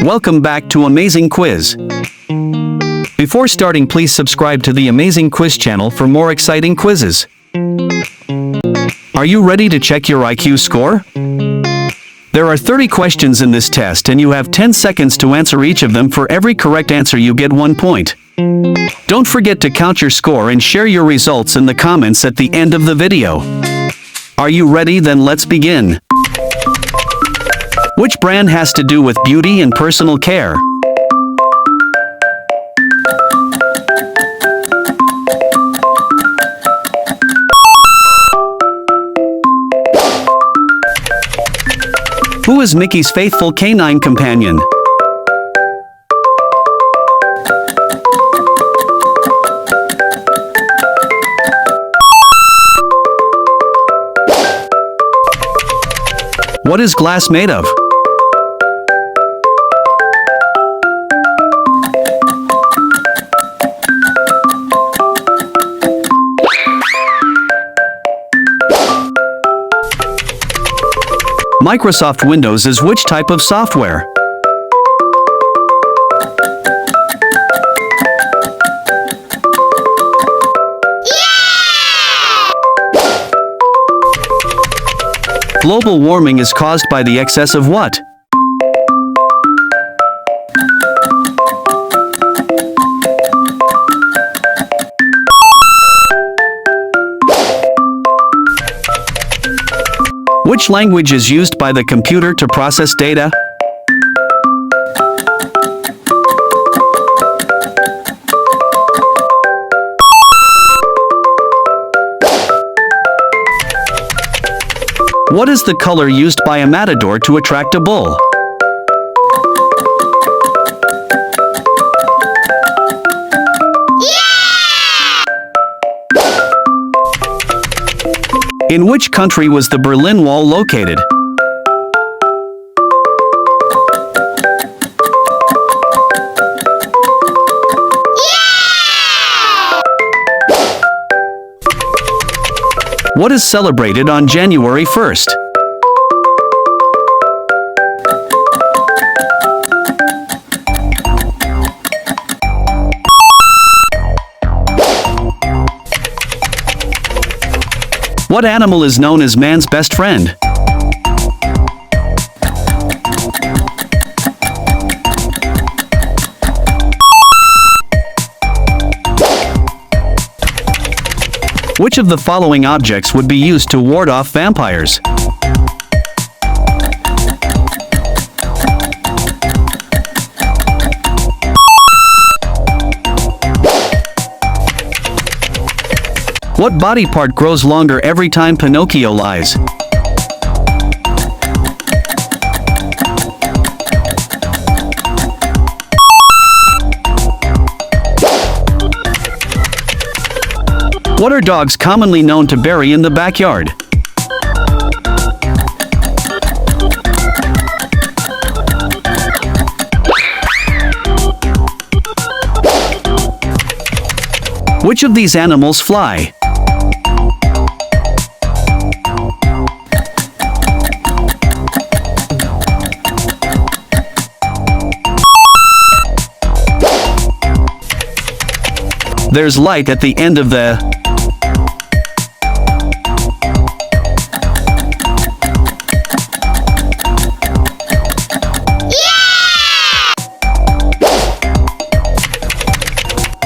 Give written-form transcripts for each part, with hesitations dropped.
Welcome back to Amazing Quiz. Before starting, please subscribe to the Amazing Quiz channel for more exciting quizzes. Are you ready to check your IQ score? There are 30 questions in this test and you have 10 seconds to answer each of them. For every correct answer you get 1 point. Don't forget to count your score and share your results in the comments at the end of the video. Are you ready? Then let's begin. Which brand has to do with beauty and personal care? Who is Mickey's faithful canine companion? What is glass made of? Microsoft Windows is which type of software? Global warming is caused by the excess of what? Which language is used by the computer to process data? What is the color used by a matador to attract a bull? In which country was the Berlin Wall located? What is celebrated on January 1st? What animal is known as man's best friend? Which of the following objects would be used to ward off vampires? What body part grows longer every time Pinocchio lies? What are dogs commonly known to bury in the backyard? Which of these animals fly? There's light at the end of the...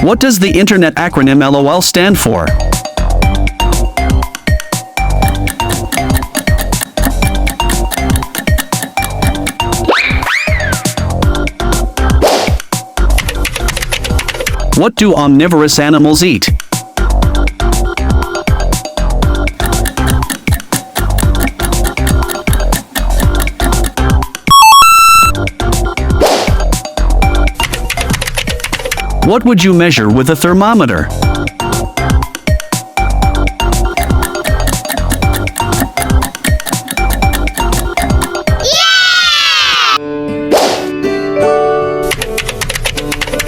What does the Internet acronym LOL stand for? What do omnivorous animals eat? What would you measure with a thermometer?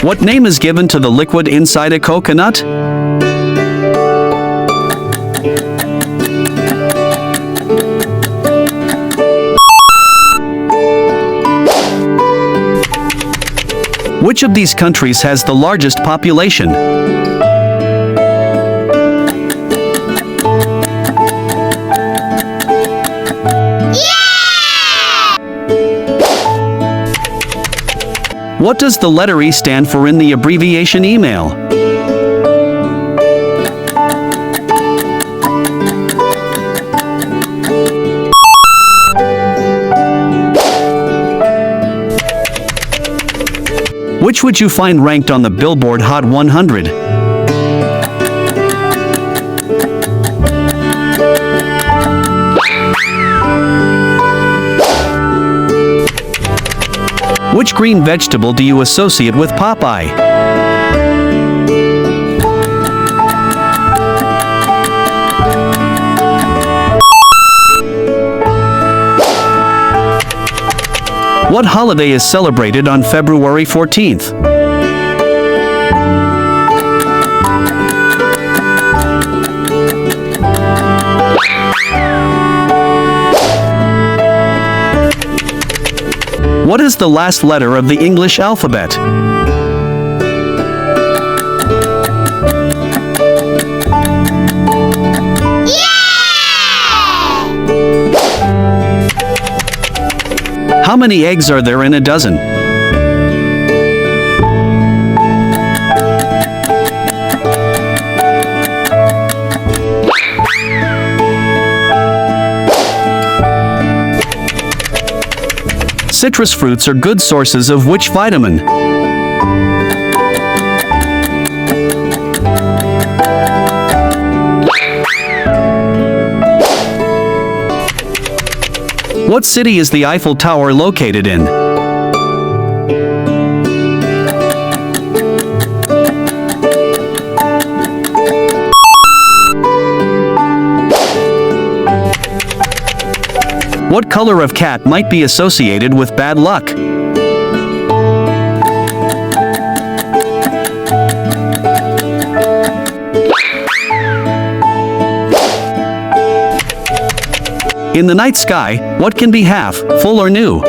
What name is given to the liquid inside a coconut? Which of these countries has the largest population? What does the letter E stand for in the abbreviation email? Which would you find ranked on the Billboard Hot 100? Which green vegetable do you associate with Popeye? What holiday is celebrated on February 14th? What is the last letter of the English alphabet? How many eggs are there in a dozen? Citrus fruits are good sources of which vitamin? What city is the Eiffel Tower located in? What color of cat might be associated with bad luck? In the night sky, what can be half, full or new?